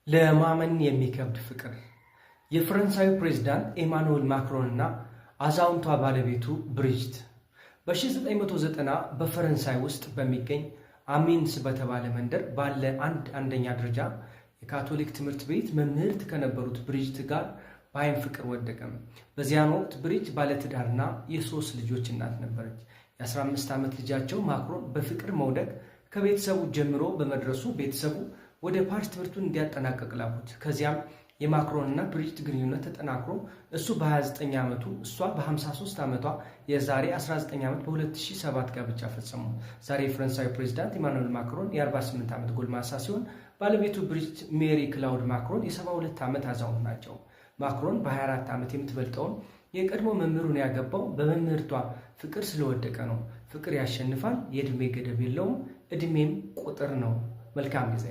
ለማመን የሚከብድ ፍቅር የፈረንሳዩ ፕሬዝዳንት ኢማኑኤል ማክሮን እና አዛውንቷ ባለቤቱ ብሪጅት በ1990 በፈረንሳይ ውስጥ በሚገኝ አሚንስ በተባለ መንደር ባለ አንደኛ ደረጃ የካቶሊክ ትምህርት ቤት መምህርት ከነበሩት ብሪጅት ጋር በአይን ፍቅር ወደቀም። በዚያን ወቅት ብሪጅት ባለትዳርና የ3 ልጆች እናት ነበረች። የ15 ዓመት ልጃቸው ማክሮን በፍቅር መውደቅ ከቤተሰቡ ጀምሮ በመድረሱ ቤተሰቡ ወደ ፓሪስ ትምህርቱን እንዲያጠናቀቅ ላኩት። ከዚያም የማክሮን እና ብሪጅት ግንኙነት ተጠናክሮ እሱ በ29 ዓመቱ እሷ በ53 ዓመቷ የዛሬ 19 ዓመት በ2007 ጋብቻ ፈጸሙ። ዛሬ የፈረንሳዩ ፕሬዝዳንት ኢማኑኤል ማክሮን የ48 ዓመት ጎልማሳ ሲሆን ባለቤቱ ብሪጅት ሜሪ ክላውድ ማክሮን የ72 ዓመት አዛውንት ናቸው። ማክሮን በ24 ዓመት የምትበልጠውን የቀድሞ መምህሩን ያገባው በመምህርቷ ፍቅር ስለወደቀ ነው። ፍቅር ያሸንፋል፣ የዕድሜ ገደብ የለውም፣ ዕድሜም ቁጥር ነው። መልካም ጊዜ